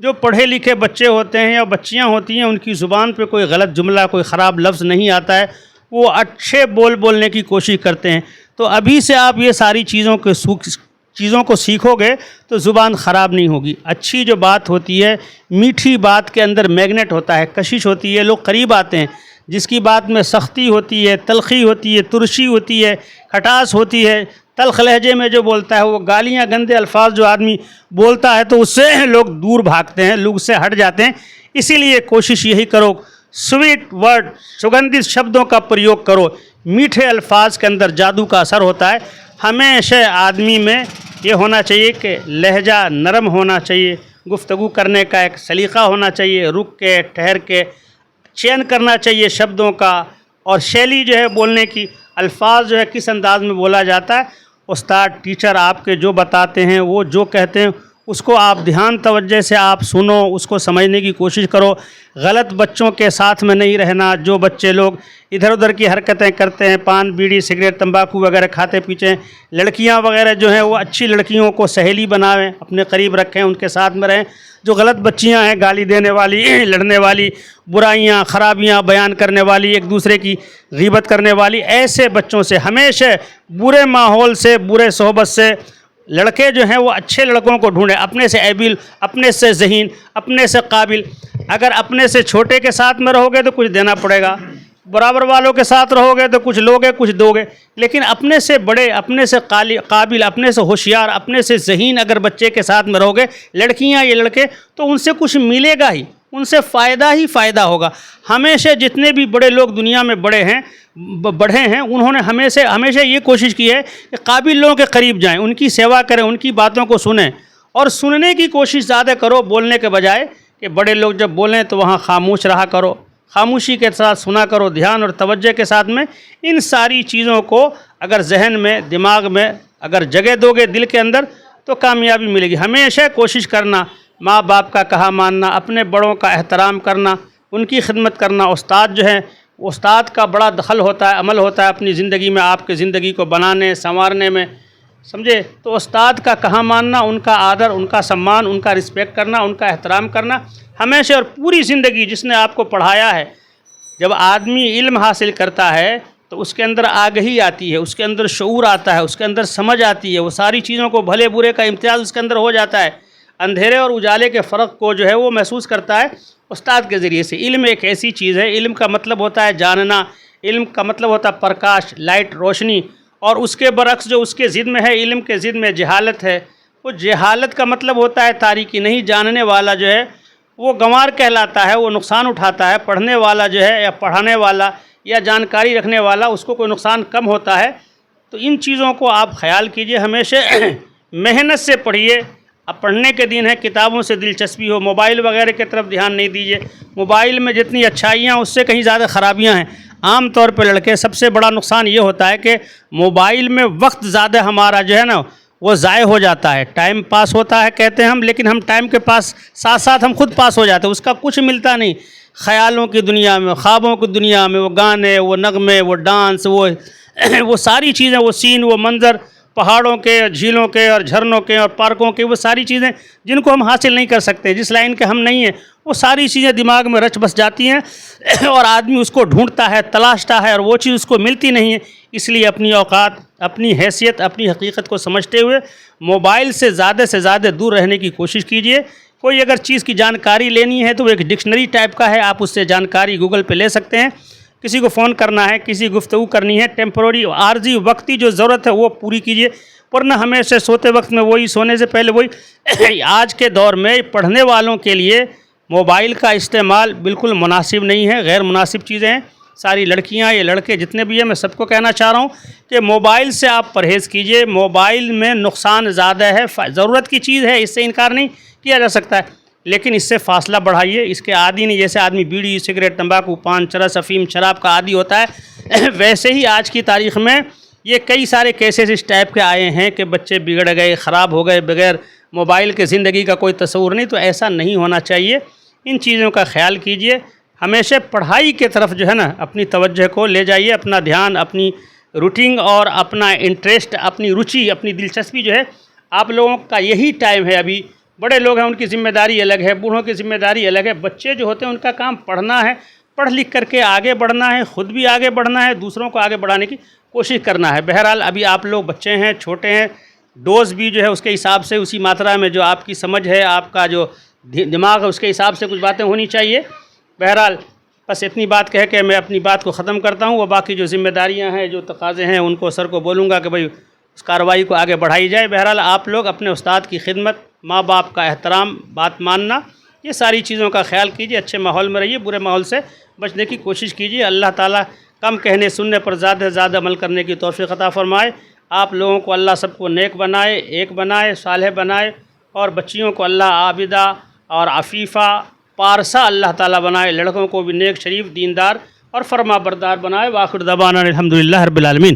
جو پڑھے لکھے بچے ہوتے ہیں یا بچیاں ہوتی ہیں ان کی زبان پہ کوئی غلط جملہ کوئی خراب لفظ نہیں آتا ہے، وہ اچھے بولنے کی کوشش کرتے ہیں۔ تو ابھی سے آپ یہ ساری چیزوں کو سیکھو گے تو زبان خراب نہیں ہوگی۔ اچھی جو بات ہوتی ہے، میٹھی بات کے اندر میگنیٹ ہوتا ہے، کشش ہوتی ہے، لوگ قریب آتے ہیں۔ جس کی بات میں سختی ہوتی ہے، تلخی ہوتی ہے، ترشی ہوتی ہے، کھٹاس ہوتی ہے، تلخ لہجے میں جو بولتا ہے، وہ گالیاں گندے الفاظ جو آدمی بولتا ہے تو اس سے لوگ دور بھاگتے ہیں، لوگ سے ہٹ جاتے ہیں۔ اسی لیے کوشش یہی کرو، سویٹ ورڈ، سگندھت شبدوں کا پریوگ کرو۔ میٹھے الفاظ کے اندر جادو کا اثر ہوتا ہے۔ ہمیشہ آدمی میں یہ ہونا چاہیے کہ لہجہ نرم ہونا چاہیے، گفتگو کرنے کا ایک سلیقہ ہونا چاہیے، رک کے ٹھہر کے چین کرنا چاہیے شبدوں کا، اور شیلی جو ہے بولنے کی، الفاظ جو ہے کس انداز میں بولا جاتا ہے۔ استاد ٹیچر آپ کے جو بتاتے ہیں، وہ جو کہتے ہیں اس کو آپ دھیان توجہ سے آپ سنو، اس کو سمجھنے کی کوشش کرو۔ غلط بچوں کے ساتھ میں نہیں رہنا، جو بچے لوگ ادھر ادھر کی حرکتیں کرتے ہیں، پان بیڑی سگریٹ تمباکو وغیرہ کھاتے پیتے ہیں۔ لڑکیاں وغیرہ جو ہیں وہ اچھی لڑکیوں کو سہیلی بنائیں، اپنے قریب رکھیں، ان کے ساتھ میں رہیں۔ جو غلط بچیاں ہیں، گالی دینے والی، لڑنے والی، برائیاں خرابیاں بیان کرنے والی، ایک دوسرے کی غیبت کرنے والی، ایسے بچوں سے ہمیشہ برے ماحول سے، برے صحبت سے لڑکے جو ہیں وہ اچھے لڑکوں کو ڈھونڈیں، اپنے سے ایبل، اپنے سے ذہین، اپنے سے قابل۔ اگر اپنے سے چھوٹے کے ساتھ میں رہو گے تو کچھ دینا پڑے گا، برابر والوں کے ساتھ رہو گے تو کچھ لوگے کچھ دو گے، لیکن اپنے سے بڑے، اپنے سے قابل، اپنے سے ہوشیار، اپنے سے ذہین اگر بچے کے ساتھ میں رہو گے، لڑکیاں یا لڑکے، تو ان سے کچھ ملے گا ہی، ان سے فائدہ ہی فائدہ ہوگا۔ ہمیشہ جتنے بھی بڑے لوگ دنیا میں بڑھے ہیں، انہوں نے ہمیشہ یہ کوشش کی ہے کہ قابل لوگوں کے قریب جائیں، ان کی سیوا کریں، ان کی باتوں کو سنیں، اور سننے کی کوشش زیادہ کرو بولنے کے بجائے، کہ بڑے لوگ جب بولیں تو وہاں خاموش رہا کرو، خاموشی کے ساتھ سنا کرو، دھیان اور توجہ کے ساتھ میں۔ ان ساری چیزوں کو اگر ذہن میں، دماغ میں اگر جگہ دو گے دل کے اندر، تو کامیابی ملے گی۔ ہمیشہ کوشش کرنا، ماں باپ کا کہا ماننا، اپنے بڑوں کا احترام کرنا، ان کی خدمت کرنا۔ استاد جو ہے، استاد کا بڑا دخل ہوتا ہے، عمل ہوتا ہے اپنی زندگی میں، آپ کی زندگی کو بنانے سنوارنے میں، سمجھے؟ تو استاد کا کہا ماننا، ان کا آدر، ان کا سمان، ان کا رسپیکٹ کرنا، ان کا احترام کرنا ہمیشہ، اور پوری زندگی جس نے آپ کو پڑھایا ہے۔ جب آدمی علم حاصل کرتا ہے تو اس کے اندر آگہی آتی ہے، اس کے اندر شعور آتا ہے، اس کے اندر سمجھ آتی ہے، وہ ساری چیزوں کو، بھلے برے کا امتیاز اس کے اندر ہو جاتا ہے، اندھیرے اور اجالے کے فرق کو جو ہے وہ محسوس کرتا ہے استاد کے ذریعے سے۔ علم ایک ایسی چیز ہے، علم کا مطلب ہوتا ہے جاننا، علم کا مطلب ہوتا ہے پرکاش، لائٹ، روشنی، اور اس کے برعکس جو اس کے ضد میں ہے، علم کے ضد میں جہالت ہے۔ وہ جہالت کا مطلب ہوتا ہے تاریکی۔ نہیں جاننے والا جو ہے وہ گنوار کہلاتا ہے، وہ نقصان اٹھاتا ہے۔ پڑھنے والا جو ہے، یا پڑھانے والا یا جانکاری رکھنے والا، اس کو کوئی نقصان کم ہوتا ہے۔ تو ان چیزوں کو آپ خیال کیجئے، ہمیشہ محنت سے پڑھیے۔ اب پڑھنے کے دن ہے، کتابوں سے دلچسپی ہو، موبائل وغیرہ کی طرف دھیان نہیں دیجیے۔ موبائل میں جتنی اچھائیاں اس سے کہیں زیادہ خرابیاں ہیں۔ عام طور پہ لڑکے، سب سے بڑا نقصان یہ ہوتا ہے کہ موبائل میں وقت زیادہ ہمارا جو ہے نا وہ ضائع ہو جاتا ہے۔ ٹائم پاس ہوتا ہے کہتے ہیں ہم، لیکن ہم ٹائم کے پاس ساتھ ساتھ ہم خود پاس ہو جاتے ہیں، اس کا کچھ ملتا نہیں۔ خیالوں کی دنیا میں، خوابوں کی دنیا میں، وہ گانے، وہ نغمے، وہ ڈانس، وہ ساری چیزیں، وہ سین، وہ منظر، پہاڑوں کے، جھیلوں کے اور جھرنوں کے اور پارکوں کے، وہ ساری چیزیں جن کو ہم حاصل نہیں کر سکتے، جس لائن کے ہم نہیں ہیں، وہ ساری چیزیں دماغ میں رچ بس جاتی ہیں، اور آدمی اس کو ڈھونڈتا ہے، تلاشتا ہے، اور وہ چیز اس کو ملتی نہیں ہے۔ اس لیے اپنی اوقات، اپنی حیثیت، اپنی حقیقت کو سمجھتے ہوئے موبائل سے زیادہ دور رہنے کی کوشش کیجیے۔ کوئی اگر چیز کی جانکاری لینی ہے تو وہ ایک ڈکشنری ٹائپ کا ہے، آپ اس سے جانکاری گوگل پہ لے سکتے ہیں۔ کسی کو فون کرنا ہے، کسی گفتگو کرنی ہے، ٹیمپروری، عارضی، وقتی جو ضرورت ہے وہ پوری کیجیے، ورنہ ہمیشہ سوتے وقت میں وہی، سونے سے پہلے وہی۔ آج کے دور میں پڑھنے والوں کے لیے موبائل کا استعمال بالکل مناسب نہیں ہے، غیر مناسب چیزیں ہیں۔ ساری لڑکیاں یا لڑکے جتنے بھی ہیں، میں سب کو کہنا چاہ رہا ہوں کہ موبائل سے آپ پرہیز کیجئے۔ موبائل میں نقصان زیادہ ہے، ضرورت کی چیز ہے، اس سے انکار نہیں کیا جا سکتا ہے، لیکن اس سے فاصلہ بڑھائیے۔ اس کے عادی نہیں، جیسے آدمی بیڑی، سگریٹ، تمباکو، پان، چرس، افیم، شراب کا عادی ہوتا ہے، ویسے ہی آج کی تاریخ میں یہ کئی سارے کیسز اس ٹائپ کے آئے ہیں کہ بچے بگڑ گئے، خراب ہو گئے، بغیر موبائل کے زندگی کا کوئی تصور نہیں۔ تو ایسا نہیں ہونا چاہیے، ان چیزوں کا خیال کیجئے۔ ہمیشہ پڑھائی کے طرف جو ہے نا اپنی توجہ کو لے جائیے، اپنا دھیان، اپنی روٹین اور اپنا انٹرسٹ، اپنی روچی، اپنی دلچسپی جو ہے، آپ لوگوں کا یہی ٹائم ہے ابھی بڑے لوگ ہیں ان کی ذمہ داری الگ ہے، بوڑھوں کی ذمہ داری الگ ہے. بچے جو ہوتے ہیں ان کا کام پڑھنا ہے، پڑھ لکھ کر کے آگے بڑھنا ہے، خود بھی آگے بڑھنا ہے، دوسروں کو آگے بڑھانے کی کوشش کرنا ہے. بہرحال ابھی آپ لوگ بچے ہیں، چھوٹے ہیں، ڈوز بھی جو ہے اس کے حساب سے اسی ماترا میں جو آپ کی سمجھ ہے، آپ کا جو دماغ ہے اس کے حساب سے کچھ باتیں ہونی چاہیے. بہرحال بس اتنی بات کہہ کے میں اپنی بات کو ختم کرتا ہوں. وہ باقی جو ذمہ داریاں ہیں، جو تقاضے ہیں، ان کو سر کو بولوں گا کہ بھئی اس کارروائی کو آگے بڑھائی جائے. بہرحال آپ لوگ اپنے استاد کی خدمت، ماں باپ کا احترام، بات ماننا، یہ ساری چیزوں کا خیال کیجیے. اچھے ماحول میں رہیے، برے ماحول سے بچنے کی کوشش کیجیے. اللہ تعالیٰ کم کہنے سننے پر زیادہ سے زیادہ عمل کرنے کی توفیق عطا فرمائے. آپ لوگوں کو اللہ سب کو نیک بنائے، ایک بنائے، صالح بنائے، اور بچیوں کو اللہ عابدہ اور عفیفہ پارسا اللہ تعالیٰ بنائے. لڑکوں کو بھی نیک، شریف، دیندار اور فرما بردار بنائے. وآخر دعوانا الحمدللہ رب العالمین.